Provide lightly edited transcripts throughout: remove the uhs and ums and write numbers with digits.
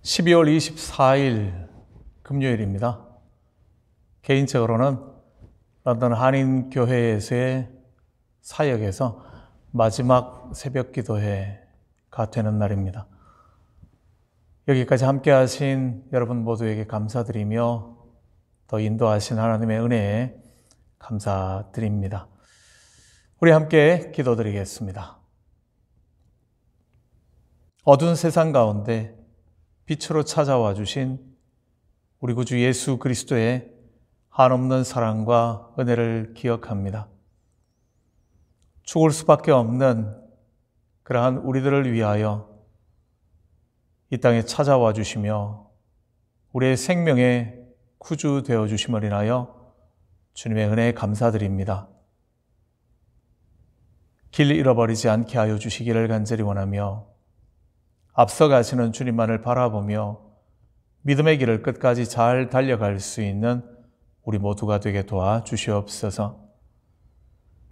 12월 24일 금요일입니다. 개인적으로는 런던 한인교회에서의 사역에서 마지막 새벽 기도회가 되는 날입니다. 여기까지 함께 하신 여러분 모두에게 감사드리며 또 인도하신 하나님의 은혜에 감사드립니다. 우리 함께 기도드리겠습니다. 어두운 세상 가운데 빛으로 찾아와 주신 우리 구주 예수 그리스도의 한없는 사랑과 은혜를 기억합니다. 죽을 수밖에 없는 그러한 우리들을 위하여 이 땅에 찾아와 주시며 우리의 생명의 구주 되어 주심을 인하여 주님의 은혜에 감사드립니다. 길 잃어버리지 않게 하여 주시기를 간절히 원하며 앞서가시는 주님만을 바라보며 믿음의 길을 끝까지 잘 달려갈 수 있는 우리 모두가 되게 도와주시옵소서.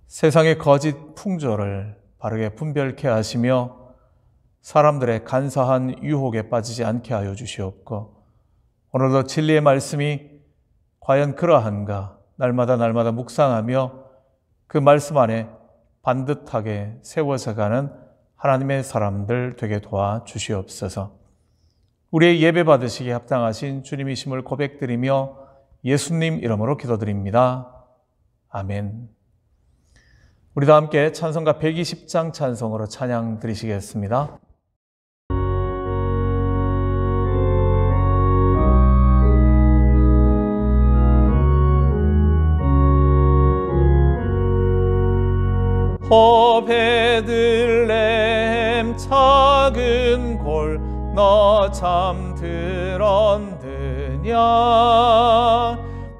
세상의 거짓 풍조를 바르게 분별케 하시며 사람들의 간사한 유혹에 빠지지 않게 하여 주시옵고 오늘도 진리의 말씀이 과연 그러한가 날마다 묵상하며 그 말씀 안에 반듯하게 세워져가는 하나님의 사람들 되게 도와주시옵소서. 우리의 예배 받으시기에 합당하신 주님이심을 고백드리며 예수님 이름으로 기도드립니다. 아멘. 우리 다 함께 찬송가 120장 찬송으로 찬양 드리시겠습니다. 오 베들레헴 작은 골 너 잠들었느냐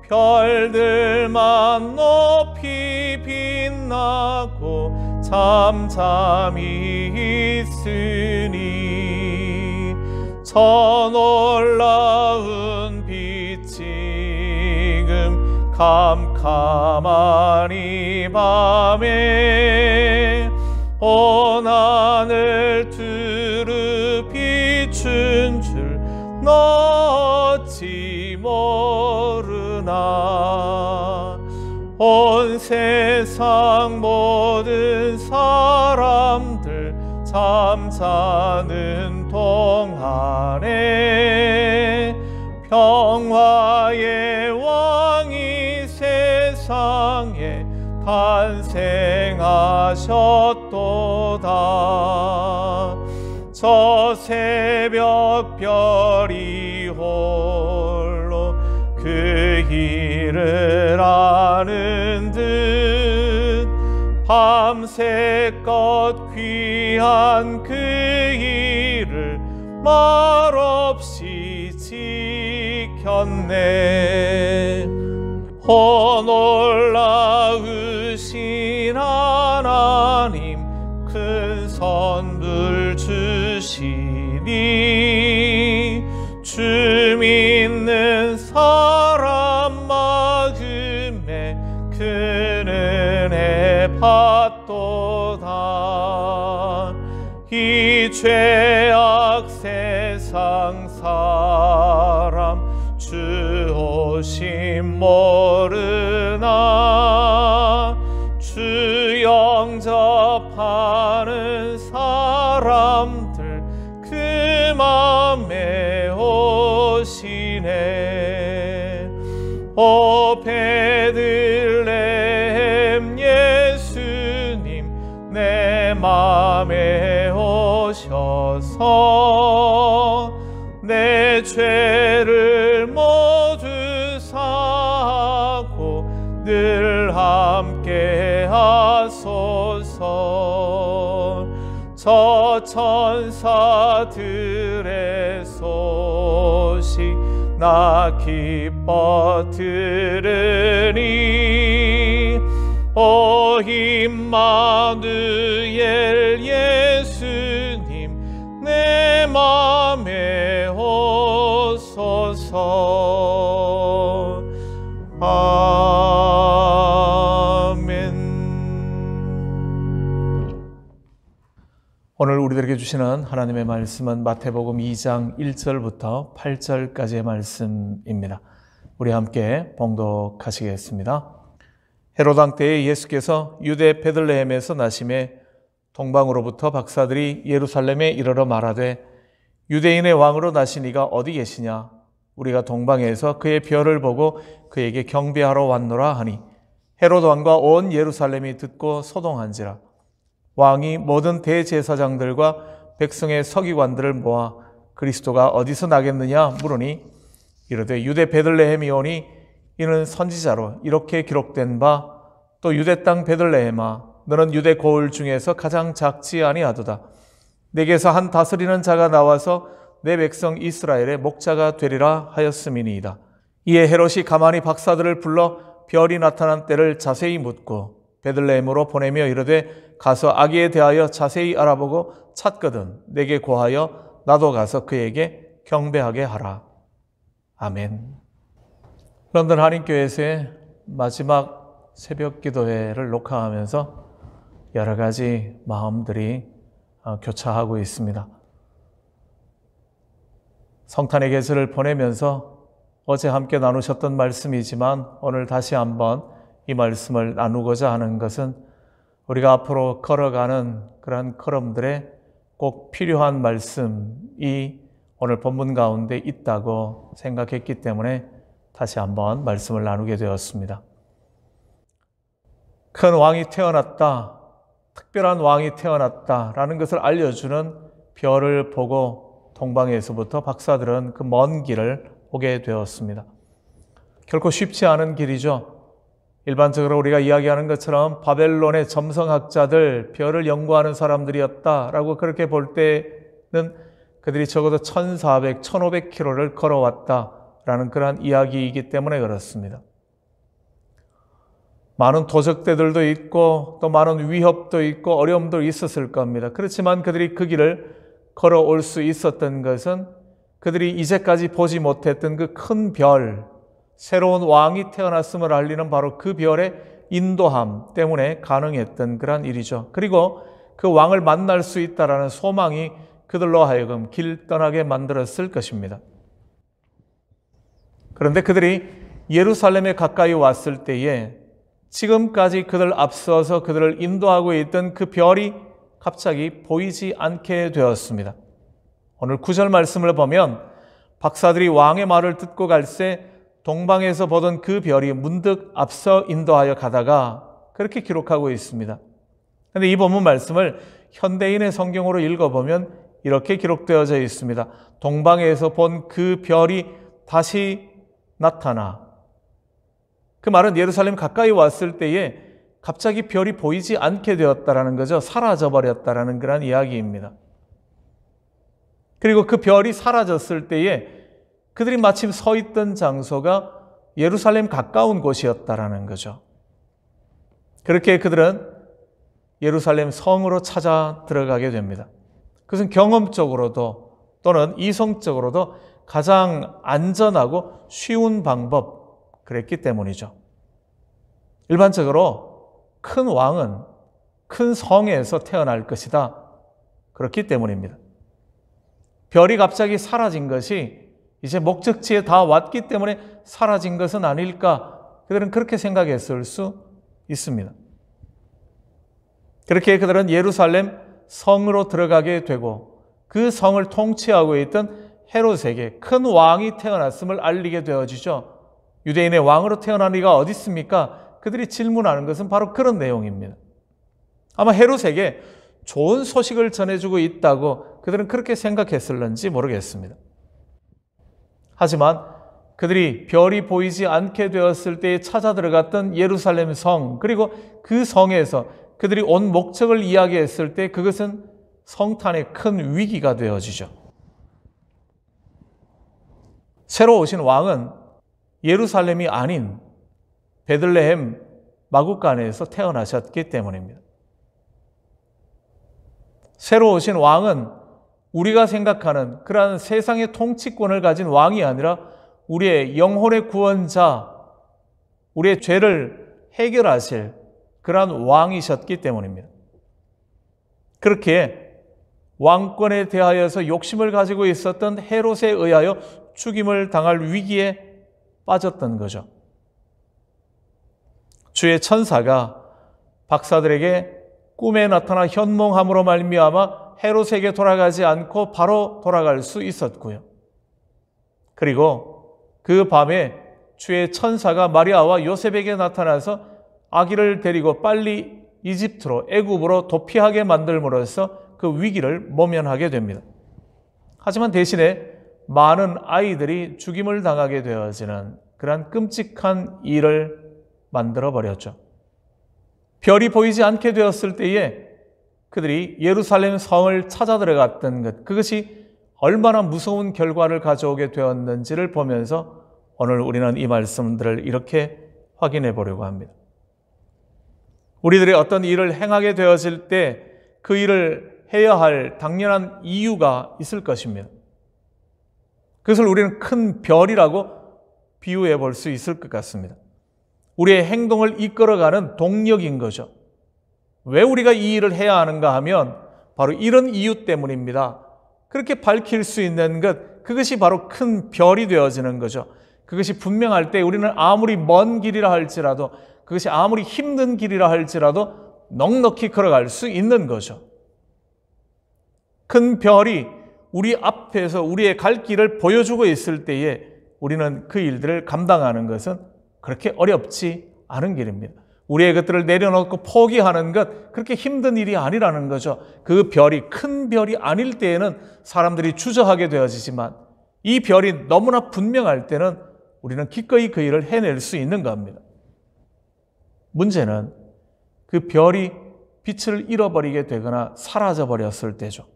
별들만 높이 빛나고 잠잠히 있으니 저 놀라운 빛 지금 캄캄한 이 밤에 온 하늘 두루 비춘 줄 너 어찌 모르나 온 세상 모든 사람들 잠자는 동안에 평화의 왕이 세상에 탄생하셨도다. 저 새벽 별이 홀로 그 길을 아는 듯 밤새껏 귀한 그 일을 말없이 지켰네. 오 놀라우신 하나님 큰 선물 주시니 주 믿는 사람 마음에 큰 은혜 받도다. 이 죄악 세상 사람 주 오심 모르나 주 영접하는 사람들 그 맘에 오시네. 오 베들레헴 예수님 내 맘에 오셔서 내 죄를 모두 사하고 늘 함께 하소서. 저 천사들의 소식 나 기뻐 들으니 오 임마누엘 예수님 내 맘에 오소서. 아멘. 오늘 우리들에게 주시는 하나님의 말씀은 마태복음 2장 1절부터 8절까지의 말씀입니다. 우리 함께 봉독하시겠습니다. 헤롯 왕 때에 예수께서 유대 베들레헴에서 나심에 동방으로부터 박사들이 예루살렘에 이르러 말하되 유대인의 왕으로 나신 이가 어디 계시냐? 우리가 동방에서 그의 별을 보고 그에게 경배하러 왔노라 하니 헤롯 왕과 온 예루살렘이 듣고 소동한지라. 왕이 모든 대제사장들과 백성의 서기관들을 모아 그리스도가 어디서 나겠느냐 물으니 이르되 유대 베들레헴이오니 이는 선지자로 이렇게 기록된 바 또 유대 땅 베들레헴아 너는 유대 고을 중에서 가장 작지 아니하도다. 내게서 한 다스리는 자가 나와서 내 백성 이스라엘의 목자가 되리라 하였음이니이다. 이에 헤롯이 가만히 박사들을 불러 별이 나타난 때를 자세히 묻고 베들레헴으로 보내며 이르되 가서 아기에 대하여 자세히 알아보고 찾거든 내게 고하여 나도 가서 그에게 경배하게 하라. 아멘. 런던 한인교회에서의 마지막 새벽 기도회를 녹화하면서 여러 가지 마음들이 교차하고 있습니다. 성탄의 계절을 보내면서 어제 함께 나누셨던 말씀이지만 오늘 다시 한번 이 말씀을 나누고자 하는 것은 우리가 앞으로 걸어가는 그러한 걸음들에 꼭 필요한 말씀이 오늘 본문 가운데 있다고 생각했기 때문에 다시 한번 말씀을 나누게 되었습니다. 큰 왕이 태어났다, 특별한 왕이 태어났다라는 것을 알려주는 별을 보고 동방에서부터 박사들은 그 먼 길을 오게 되었습니다. 결코 쉽지 않은 길이죠. 일반적으로 우리가 이야기하는 것처럼 바벨론의 점성학자들, 별을 연구하는 사람들이었다라고 그렇게 볼 때는 그들이 적어도 1400, 1500km를 걸어왔다라는 그러한 이야기이기 때문에 그렇습니다. 많은 도적대들도 있고 또 많은 위협도 있고 어려움도 있었을 겁니다. 그렇지만 그들이 그 길을 걸어올 수 있었던 것은 그들이 이제까지 보지 못했던 그 큰 별, 새로운 왕이 태어났음을 알리는 바로 그 별의 인도함 때문에 가능했던 그런 일이죠. 그리고 그 왕을 만날 수 있다라는 소망이 그들로 하여금 길 떠나게 만들었을 것입니다. 그런데 그들이 예루살렘에 가까이 왔을 때에 지금까지 그들 앞서서 그들을 인도하고 있던 그 별이 갑자기 보이지 않게 되었습니다. 오늘 9절 말씀을 보면 박사들이 왕의 말을 듣고 갈새 동방에서 보던 그 별이 문득 앞서 인도하여 가다가 그렇게 기록하고 있습니다. 그런데 이 본문 말씀을 현대인의 성경으로 읽어보면 이렇게 기록되어져 있습니다. 동방에서 본 그 별이 다시 나타나. 그 말은 예루살렘 가까이 왔을 때에 갑자기 별이 보이지 않게 되었다라는 거죠. 사라져버렸다라는 그런 이야기입니다. 그리고 그 별이 사라졌을 때에 그들이 마침 서 있던 장소가 예루살렘 가까운 곳이었다라는 거죠. 그렇게 그들은 예루살렘 성으로 찾아 들어가게 됩니다. 그것은 경험적으로도 또는 이성적으로도 가장 안전하고 쉬운 방법, 그랬기 때문이죠. 일반적으로 큰 왕은 큰 성에서 태어날 것이다. 그렇기 때문입니다. 별이 갑자기 사라진 것이 이제 목적지에 다 왔기 때문에 사라진 것은 아닐까? 그들은 그렇게 생각했을 수 있습니다. 그렇게 그들은 예루살렘 성으로 들어가게 되고 그 성을 통치하고 있던 헤롯에게 큰 왕이 태어났음을 알리게 되어지죠. 유대인의 왕으로 태어난 이가 어디 있습니까? 그들이 질문하는 것은 바로 그런 내용입니다. 아마 헤롯에게 좋은 소식을 전해주고 있다고 그들은 그렇게 생각했을는지 모르겠습니다. 하지만 그들이 별이 보이지 않게 되었을 때에 찾아 들어갔던 예루살렘 성, 그리고 그 성에서 그들이 온 목적을 이야기했을 때 그것은 성탄의 큰 위기가 되어지죠. 새로 오신 왕은 예루살렘이 아닌 베들레헴 마구간에서 태어나셨기 때문입니다. 새로 오신 왕은 우리가 생각하는 그러한 세상의 통치권을 가진 왕이 아니라 우리의 영혼의 구원자, 우리의 죄를 해결하실 그러한 왕이셨기 때문입니다. 그렇게 왕권에 대하여서 욕심을 가지고 있었던 헤롯에 의하여 죽임을 당할 위기에 빠졌던 거죠. 주의 천사가 박사들에게 꿈에 나타나 현몽함으로 말미암아 헤롯에게 돌아가지 않고 바로 돌아갈 수 있었고요. 그리고 그 밤에 주의 천사가 마리아와 요셉에게 나타나서 아기를 데리고 빨리 이집트로 애굽으로 도피하게 만들므로써 그 위기를 모면하게 됩니다. 하지만 대신에 많은 아이들이 죽임을 당하게 되어지는 그러한 끔찍한 일을 만들어버렸죠. 별이 보이지 않게 되었을 때에 그들이 예루살렘 성을 찾아 들어갔던 것, 그것이 얼마나 무서운 결과를 가져오게 되었는지를 보면서 오늘 우리는 이 말씀들을 이렇게 확인해 보려고 합니다. 우리들이 어떤 일을 행하게 되어질 때 그 일을 해야 할 당연한 이유가 있을 것입니다. 그것을 우리는 큰 별이라고 비유해 볼 수 있을 것 같습니다. 우리의 행동을 이끌어가는 동력인 거죠. 왜 우리가 이 일을 해야 하는가 하면 바로 이런 이유 때문입니다. 그렇게 밝힐 수 있는 것, 그것이 바로 큰 별이 되어지는 거죠. 그것이 분명할 때 우리는 아무리 먼 길이라 할지라도, 그것이 아무리 힘든 길이라 할지라도 넉넉히 걸어갈 수 있는 거죠. 큰 별이 우리 앞에서 우리의 갈 길을 보여주고 있을 때에 우리는 그 일들을 감당하는 것은 그렇게 어렵지 않은 길입니다. 우리의 것들을 내려놓고 포기하는 것, 그렇게 힘든 일이 아니라는 거죠. 그 별이 큰 별이 아닐 때에는 사람들이 주저하게 되어지지만 이 별이 너무나 분명할 때는 우리는 기꺼이 그 일을 해낼 수 있는 겁니다. 문제는 그 별이 빛을 잃어버리게 되거나 사라져버렸을 때죠.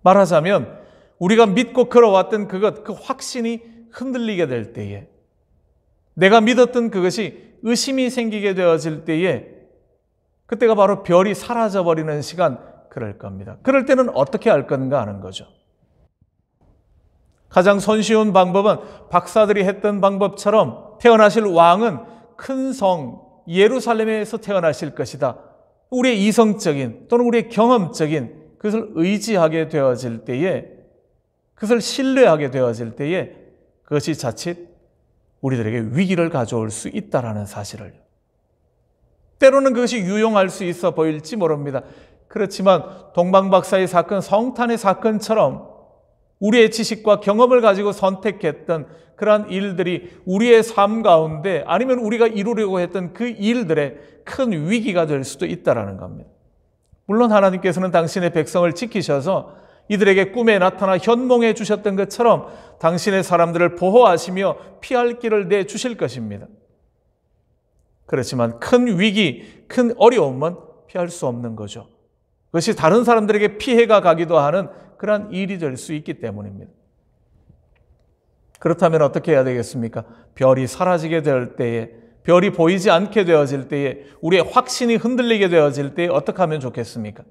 말하자면 우리가 믿고 걸어왔던 그것, 그 확신이 흔들리게 될 때에, 내가 믿었던 그것이 의심이 생기게 되어질 때에, 그때가 바로 별이 사라져버리는 시간, 그럴 겁니다. 그럴 때는 어떻게 할 건가 하는 거죠. 가장 손쉬운 방법은 박사들이 했던 방법처럼 태어나실 왕은 큰 성 예루살렘에서 태어나실 것이다. 우리의 이성적인 또는 우리의 경험적인 그것을 의지하게 되어질 때에, 그것을 신뢰하게 되어질 때에 그것이 자칫 우리들에게 위기를 가져올 수 있다는 사실을, 때로는 그것이 유용할 수 있어 보일지 모릅니다. 그렇지만 동방박사의 사건, 성탄의 사건처럼 우리의 지식과 경험을 가지고 선택했던 그러한 일들이 우리의 삶 가운데, 아니면 우리가 이루려고 했던 그 일들의 큰 위기가 될 수도 있다는 겁니다. 물론 하나님께서는 당신의 백성을 지키셔서 이들에게 꿈에 나타나 현몽해 주셨던 것처럼 당신의 사람들을 보호하시며 피할 길을 내주실 것입니다. 그렇지만 큰 위기, 큰 어려움은 피할 수 없는 거죠. 그것이 다른 사람들에게 피해가 가기도 하는 그러한 일이 될 수 있기 때문입니다. 그렇다면 어떻게 해야 되겠습니까? 별이 사라지게 될 때에, 별이 보이지 않게 되어질 때에, 우리의 확신이 흔들리게 되어질 때에 어떻게 하면 좋겠습니까?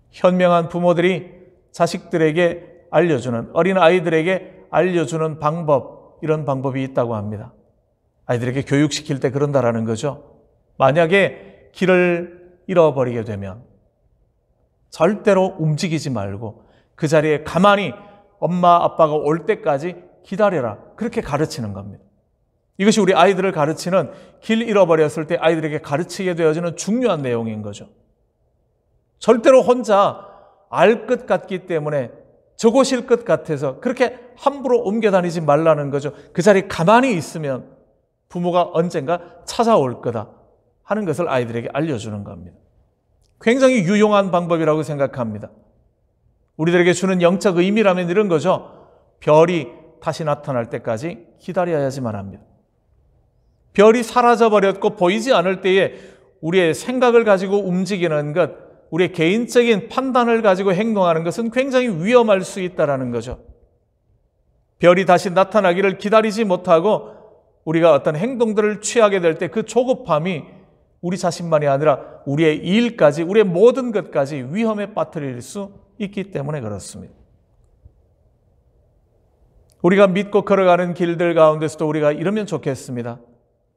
현명한 부모들이 자식들에게 알려주는, 어린 아이들에게 알려주는 방법, 이런 방법이 있다고 합니다. 아이들에게 교육시킬 때 그런다라는 거죠. 만약에 길을 잃어버리게 되면 절대로 움직이지 말고 그 자리에 가만히 엄마 아빠가 올 때까지 기다려라, 그렇게 가르치는 겁니다. 이것이 우리 아이들을 가르치는, 길 잃어버렸을 때 아이들에게 가르치게 되어지는 중요한 내용인 거죠. 절대로 혼자 알 것 같기 때문에, 저곳일 것 같아서 그렇게 함부로 옮겨 다니지 말라는 거죠. 그 자리에 가만히 있으면 부모가 언젠가 찾아올 거다 하는 것을 아이들에게 알려주는 겁니다. 굉장히 유용한 방법이라고 생각합니다. 우리들에게 주는 영적 의미라면 이런 거죠. 별이 다시 나타날 때까지 기다려야지만 합니다. 별이 사라져버렸고 보이지 않을 때에 우리의 생각을 가지고 움직이는 것, 우리의 개인적인 판단을 가지고 행동하는 것은 굉장히 위험할 수 있다는 거죠. 별이 다시 나타나기를 기다리지 못하고 우리가 어떤 행동들을 취하게 될 때 그 조급함이 우리 자신만이 아니라 우리의 일까지, 우리의 모든 것까지 위험에 빠뜨릴 수 있기 때문에 그렇습니다. 우리가 믿고 걸어가는 길들 가운데서도 우리가 이러면 좋겠습니다.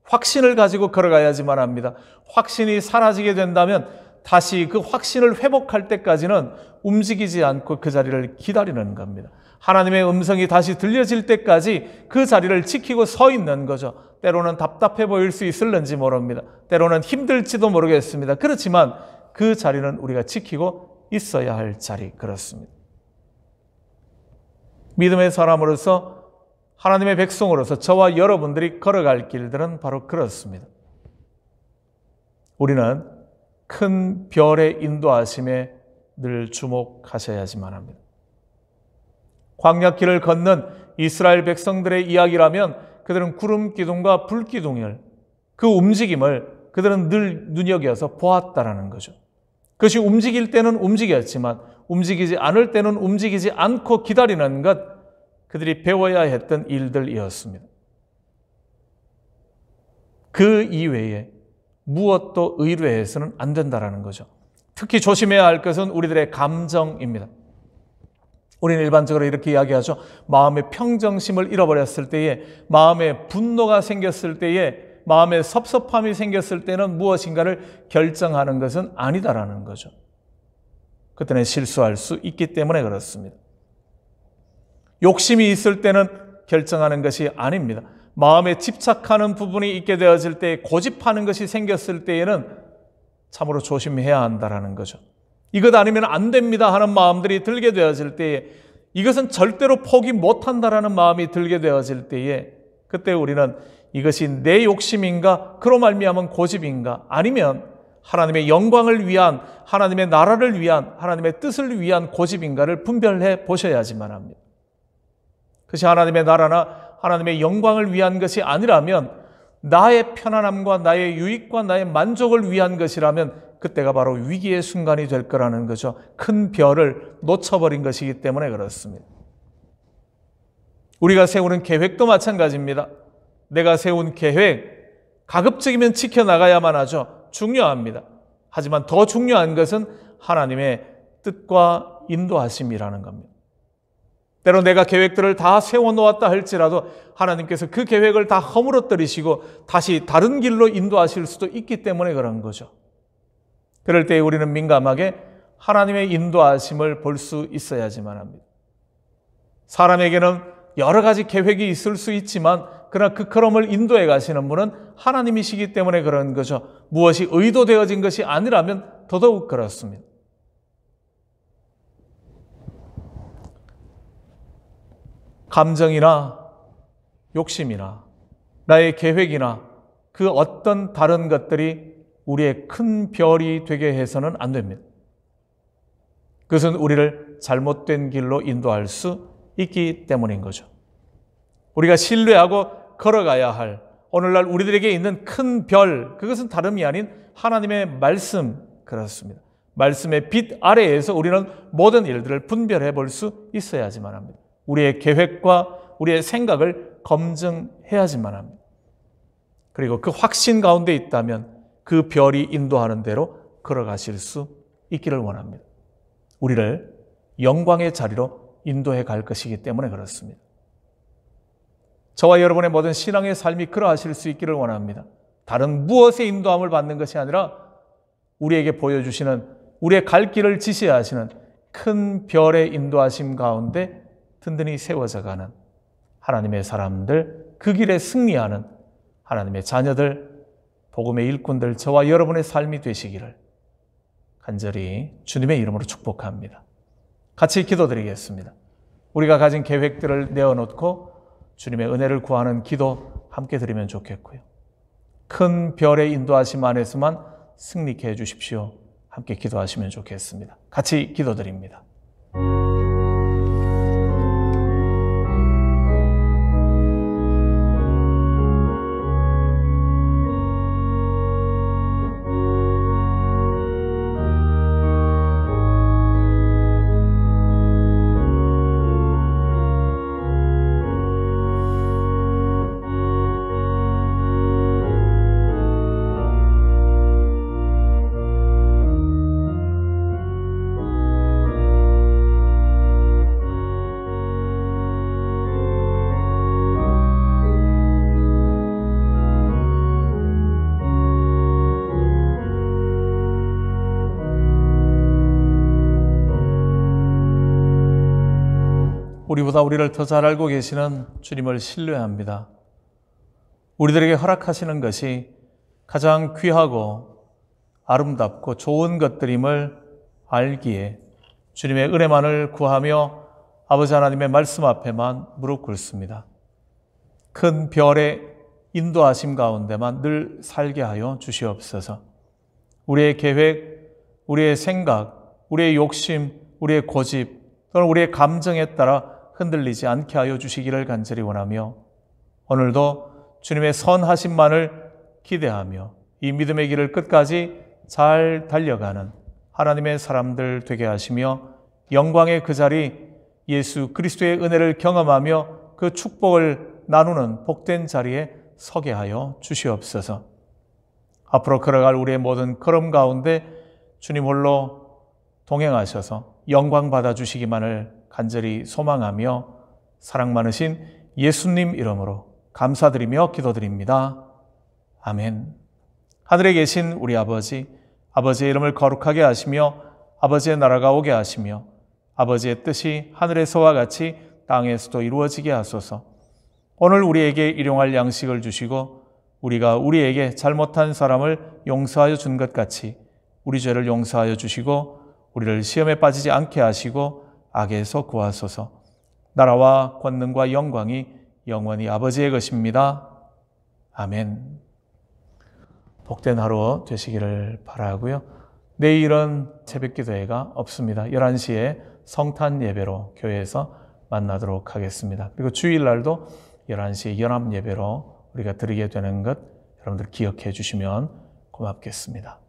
확신을 가지고 걸어가야지만 합니다. 확신이 사라지게 된다면 다시 그 확신을 회복할 때까지는 움직이지 않고 그 자리를 기다리는 겁니다. 하나님의 음성이 다시 들려질 때까지 그 자리를 지키고 서 있는 거죠. 때로는 답답해 보일 수 있을는지 모릅니다. 때로는 힘들지도 모르겠습니다. 그렇지만 그 자리는 우리가 지키고 있어야 할 자리, 그렇습니다. 믿음의 사람으로서, 하나님의 백성으로서 저와 여러분들이 걸어갈 길들은 바로 그렇습니다. 우리는 큰 별의 인도하심에 늘 주목하셔야지만 합니다. 광야길을 걷는 이스라엘 백성들의 이야기라면 그들은 구름 기둥과 불 기둥을, 그 움직임을 그들은 늘 눈여겨서 보았다라는 거죠. 그것이 움직일 때는 움직였지만 움직이지 않을 때는 움직이지 않고 기다리는 것, 그들이 배워야 했던 일들이었습니다. 그 이외에 무엇도 의뢰해서는 안 된다라는 거죠. 특히 조심해야 할 것은 우리들의 감정입니다. 우리는 일반적으로 이렇게 이야기하죠. 마음의 평정심을 잃어버렸을 때에, 마음에 분노가 생겼을 때에, 마음에 섭섭함이 생겼을 때는 무엇인가를 결정하는 것은 아니다라는 거죠. 그때는 실수할 수 있기 때문에 그렇습니다. 욕심이 있을 때는 결정하는 것이 아닙니다. 마음에 집착하는 부분이 있게 되어질 때, 고집하는 것이 생겼을 때에는 참으로 조심해야 한다라는 거죠. 이것 아니면 안 됩니다 하는 마음들이 들게 되어질 때에, 이것은 절대로 포기 못한다라는 마음이 들게 되어질 때에, 그때 우리는 이것이 내 욕심인가, 그로 말미암은 고집인가, 아니면 하나님의 영광을 위한, 하나님의 나라를 위한, 하나님의 뜻을 위한 고집인가를 분별해 보셔야지만 합니다. 그것이 하나님의 나라나 하나님의 영광을 위한 것이 아니라면, 나의 편안함과 나의 유익과 나의 만족을 위한 것이라면 그때가 바로 위기의 순간이 될 거라는 거죠. 큰 별을 놓쳐버린 것이기 때문에 그렇습니다. 우리가 세우는 계획도 마찬가지입니다. 내가 세운 계획, 가급적이면 지켜나가야만 하죠. 중요합니다. 하지만 더 중요한 것은 하나님의 뜻과 인도하심이라는 겁니다. 때로 내가 계획들을 다 세워놓았다 할지라도 하나님께서 그 계획을 다 허물어뜨리시고 다시 다른 길로 인도하실 수도 있기 때문에 그런 거죠. 그럴 때 우리는 민감하게 하나님의 인도하심을 볼 수 있어야지만 합니다. 사람에게는 여러 가지 계획이 있을 수 있지만 그러나 그 걸음을 인도해 가시는 분은 하나님이시기 때문에 그런 거죠. 무엇이 의도되어진 것이 아니라면 더더욱 그렇습니다. 감정이나 욕심이나 나의 계획이나 그 어떤 다른 것들이 우리의 큰 별이 되게 해서는 안 됩니다. 그것은 우리를 잘못된 길로 인도할 수 있기 때문인 거죠. 우리가 신뢰하고 걸어가야 할 오늘날 우리들에게 있는 큰 별, 그것은 다름이 아닌 하나님의 말씀, 그렇습니다. 말씀의 빛 아래에서 우리는 모든 일들을 분별해 볼 수 있어야지만 합니다. 우리의 계획과 우리의 생각을 검증해야지만 합니다. 그리고 그 확신 가운데 있다면 그 별이 인도하는 대로 걸어가실 수 있기를 원합니다. 우리를 영광의 자리로 인도해 갈 것이기 때문에 그렇습니다. 저와 여러분의 모든 신앙의 삶이 그러하실 수 있기를 원합니다. 다른 무엇의 인도함을 받는 것이 아니라 우리에게 보여주시는, 우리의 갈 길을 지시하시는 큰 별의 인도하심 가운데 든든히 세워져 가는 하나님의 사람들, 그 길에 승리하는 하나님의 자녀들, 복음의 일꾼들, 저와 여러분의 삶이 되시기를 간절히 주님의 이름으로 축복합니다. 같이 기도드리겠습니다. 우리가 가진 계획들을 내어놓고 주님의 은혜를 구하는 기도 함께 드리면 좋겠고요. 큰 별의 인도하심 안에서만 승리케 해주십시오. 함께 기도하시면 좋겠습니다. 같이 기도드립니다. 우리보다 우리를 더 잘 알고 계시는 주님을 신뢰합니다. 우리들에게 허락하시는 것이 가장 귀하고 아름답고 좋은 것들임을 알기에 주님의 은혜만을 구하며 아버지 하나님의 말씀 앞에만 무릎 꿇습니다. 큰 별의 인도하심 가운데만 늘 살게 하여 주시옵소서. 우리의 계획, 우리의 생각, 우리의 욕심, 우리의 고집 또는 우리의 감정에 따라 흔들리지 않게 하여 주시기를 간절히 원하며 오늘도 주님의 선하심만을 기대하며 이 믿음의 길을 끝까지 잘 달려가는 하나님의 사람들 되게 하시며 영광의 그 자리 예수 그리스도의 은혜를 경험하며 그 축복을 나누는 복된 자리에 서게 하여 주시옵소서. 앞으로 걸어갈 우리의 모든 걸음 가운데 주님 홀로 동행하셔서 영광 받아주시기만을 간절히 소망하며 사랑 많으신 예수님 이름으로 감사드리며 기도드립니다. 아멘. 하늘에 계신 우리 아버지, 아버지의 이름을 거룩하게 하시며 아버지의 나라가 오게 하시며 아버지의 뜻이 하늘에서와 같이 땅에서도 이루어지게 하소서. 오늘 우리에게 일용할 양식을 주시고 우리가 우리에게 잘못한 사람을 용서하여 준 것 같이 우리 죄를 용서하여 주시고 우리를 시험에 빠지지 않게 하시고 악에서 구하소서. 나라와 권능과 영광이 영원히 아버지의 것입니다. 아멘. 복된 하루 되시기를 바라고요. 내일은 새벽기도회가 없습니다. 11시에 성탄 예배로 교회에서 만나도록 하겠습니다. 그리고 주일날도 11시에 연합 예배로 우리가 드리게 되는 것 여러분들 기억해 주시면 고맙겠습니다.